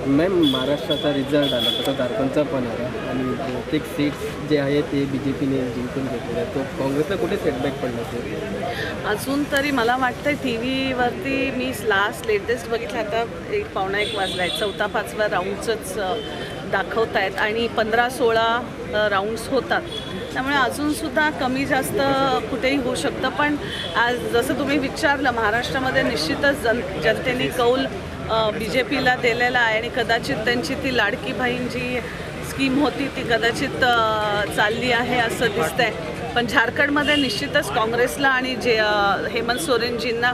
Ma'am, महाराष्ट्राचा result आला, तसा झारखंडचा पण आला आणि बहुतेक सीट्स जे आहेत ते BJPने जिंकून घेतलेले आहेत. तो काँग्रेसला कुठे सेटबॅक पडला असेल? अजून तरी मला वाटतं टी व्हीवरती मी लेटेस्ट बघितलं, आता 1:15 वाजला आहे, 4-5 राऊंडचंच दाखवत आहेत आणि 15-16 राऊंड्स होतात. त्यामुळे अजूनसुद्धा कमी जास्त कुठेही होऊ शकतं. पण आज जसं तुम्ही विचारलं, महाराष्ट्रामध्ये निश्चितच जनतेने कौल BJPला दिलेला आहे आणि कदाचित त्यांची ती लाडकी बहीण जी स्कीम होती ती कदाचित चालली आहे असं दिसतंय. पण झारखंडमध्ये निश्चितच काँग्रेसला आणि हेमंत सोरेनजींना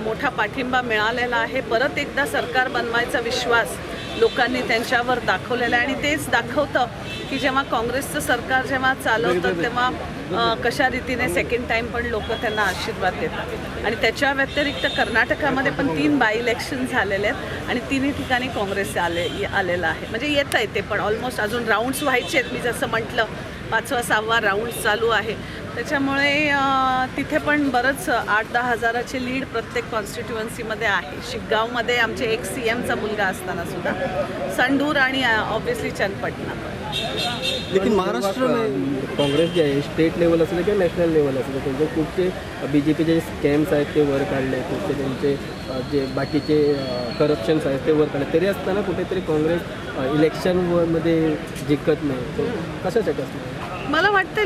मोठा पाठिंबा मिळालेला आहे. परत एकदा सरकार बनवायचा विश्वास लोकांनी त्यांच्यावर दाखवलेला आहे आणि तेच दाखवतं की जेव्हा काँग्रेसचं सरकार जेव्हा चालवतं तेव्हा कशा रीतीने सेकंड टाईम पण लोक त्यांना आशीर्वाद देतात. आणि त्याच्या व्यतिरिक्त कर्नाटकामध्ये पण 3 बाय इलेक्शन झालेले आहेत आणि 3ही ठिकाणी काँग्रेस आलेलं आहे. म्हणजे येत आहे ते पण ऑलमोस्ट. अजून राऊंड्स व्हायचे आहेत, मी जसं म्हटलं 5वा-6वा राऊंड चालू आहे. त्याच्यामुळे तिथे पण बरंच 8-10 हजाराची लीड प्रत्येक कॉन्स्टिट्युएन्सीमध्ये आहे. शिग्गावमध्ये आमचे एक CMचा मुलगा असताना सुद्धा, संडूर आणि ऑब्वियसली चन्नपटना. लेकिन महाराष्ट्र में काँग्रेस जे आहे स्टेट लेवल असलं किंवा नॅशनल लेवल असलं, त्यांचे खूपचे BJPचे जे स्कॅम्स आहेत ते वर काढले, खूपचे त्यांचे जे बाकीचे करप्शन्स आहेत ते वर काढले. तरी असताना कुठेतरी काँग्रेस इलेक्शनमध्ये जिंकत नाही. तो कशासाठी असणार? मला वाटतं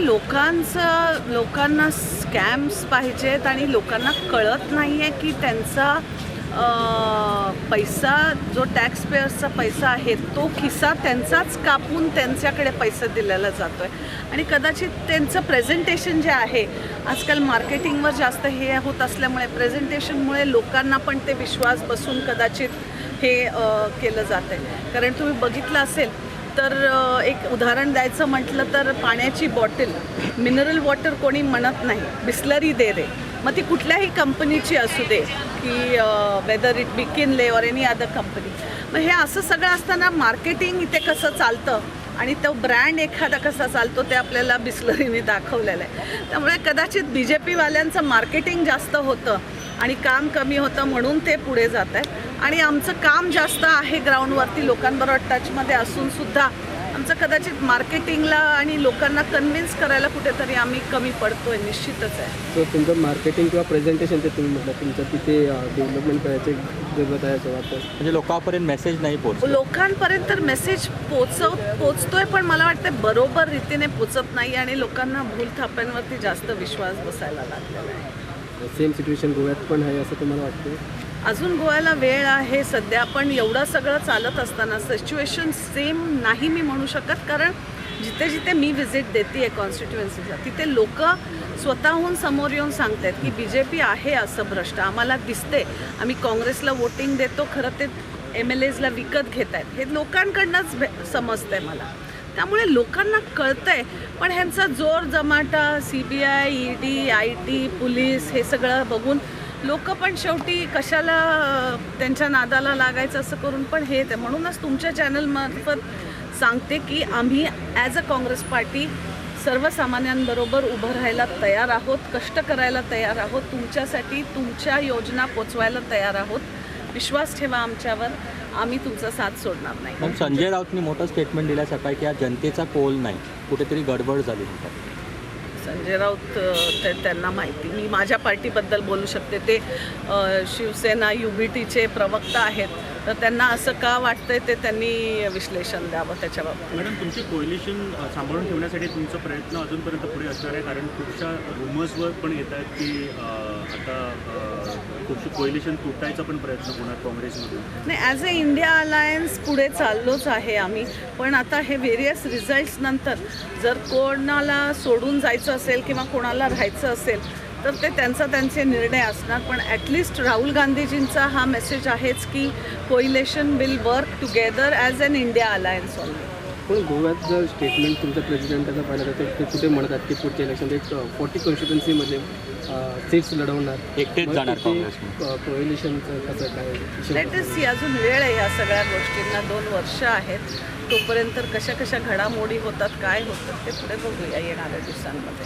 लोकांना स्कॅम्स पाहिजेत आणि लोकांना कळत नाही आहे की त्यांचा पैसा जो टॅक्स पेयर्सचा पैसा आहे तो खिसा त्यांचाच कापून त्यांच्याकडे पैसा दिलेला जातो आहे. आणि कदाचित त्यांचं प्रेझेंटेशन जे आहे, आजकाल मार्केटिंगवर जास्त हे होत असल्यामुळे प्रेझेंटेशनमुळे लोकांना पण ते विश्वास बसून कदाचित हे केलं जातं आहे. कारण तुम्ही बघितलं असेल तर एक उदाहरण द्यायचं म्हटलं तर पाण्याची बॉटल, मिनरल वॉटर कोणी म्हणत नाही, बिस्लरी दे रे. मग ती कुठल्याही कंपनीची असू दे, की whether it be Kinley or any other company. मग हे असं सगळं असताना मार्केटिंग इथे कसं चालतं आणि तो ब्रँड एखादा कसा चालतो ते आपल्याला बिस्लरीने दाखवलेलं आहे. त्यामुळे कदाचित BJPवाल्यांचं मार्केटिंग जास्त होतं आणि काम कमी होतं म्हणून ते पुढे जात आहे. आणि आमचं काम जास्त आहे ग्राउंडवरती लोकांबरोबर टचमध्ये असूनसुद्धा आमचं कदाचित मार्केटिंगला आणि लोकांना कन्व्हिन्स करायला कुठेतरी आम्ही कमी पडतो आहे, निश्चितच आहे. सो तुमचं मार्केटिंग किंवा प्रेझेंटेशन ते तुम्ही म्हटलं तुमचं तिथे डेव्हलपमेंट करायचे जरूरत आहे असं वाटतं. म्हणजे लोकांपर्यंत मेसेज नाही पोहोचतो. लोकांपर्यंत तर मेसेज पोचतोय पण मला वाटतं बरोबर रीतीने पोचत नाही आणि लोकांना भूलथाप्यांवरती जास्त विश्वास बसायला लागलेला आहे. सेम सिच्युएशन गोव्यात पण आहे असं तुम्हाला वाटतं? अजून गोव्याला वेळ आहे सध्या, पण एवढं सगळं चालत असताना सिच्युएशन सेम नाही मी म्हणू शकत. कारण जिथे जिथे मी व्हिजिट देते आहे कॉन्स्टिट्युएन्सीला, तिथे लोक स्वतःहून समोर येऊन सांगत आहेत की BJP आहे असं भ्रष्ट, आम्हाला दिसते, आम्ही काँग्रेसला वोटिंग देतो, खरं ते MLAsला विकत घेत आहेत. हे लोकांकडनंच समजतंय मला. त्यामुळे लोकांना कळतंय, पण ह्यांचा जोर जमाटा CBI, ED, IT, पोलीस हे सगळं बघून लोक पण शेवटी कशाला त्यांच्या नादाला लागायचं असं करून पण हे ते. म्हणूनच तुमच्या चॅनलमार्फत सांगते की आम्ही ॲज अ काँग्रेस पार्टी सर्वसामान्यांबरोबर उभं राहायला तयार आहोत, कष्ट करायला तयार आहोत, तुमच्यासाठी तुमच्या योजना पोचवायला तयार आहोत. विश्वास ठेवा आमच्यावर, आम्ही तुमचा साथ सोडणार नाही. पण संजय राऊतनी मोठं स्टेटमेंट दिलं सकाळी की हा जनतेचा कौल नाही, कुठेतरी गडबड झाली म्हणतात. संजय राऊत त्यांना माहिती, मी माझ्या पार्टीबद्दल बोलू शकते. ते शिवसेना UBTचे प्रवक्ता आहेत, तर त्यांना असं का वाटतंय ते त्यांनी विश्लेषण द्यावं त्याच्याबाबत. मॅडम, तुमचे कोएलिशन सांभाळून ठेवण्यासाठी तुमचा प्रयत्न अजूनपर्यंत पुढे असणार आहे? कारण खूपशा रुमर्सवर पण येत आहेत की आता खूपशे कोएलिशन तुटायचा पण प्रयत्न होणार काँग्रेसमधून. नाही, ॲज अ इंडिया अलायन्स पुढे चाललोच आहे आम्ही. पण आता हे व्हेरियस रिझल्ट्स नंतर जर कोणाला सोडून जायचं असेल किंवा कोणाला राहायचं असेल तर ते त्यांचे निर्णय असणार. पण ॲटलिस्ट राहुल गांधीजींचा हा मेसेज आहेच की coalition will work together as an India alliance only. पण गोव्यात जर स्टेटमेंट तुमच्या प्रेसिडेंटाचं पाहिलं तर ते कुठे म्हणतात की पुढच्या इलेक्शन 40 कॉन्स्टिट्युन्सीमध्ये सीट्स लढवणार, एकटेच जाणार काँग्रेस. कोएलिशनचं कसं काय? लेटेस्ट सी, अजून वेळ आहे या सगळ्या गोष्टींना, 2 वर्ष आहेत. तोपर्यंत कशा घडामोडी होतात, काय होतात ते पुढे बघूया येणाऱ्या दिवसांमध्ये.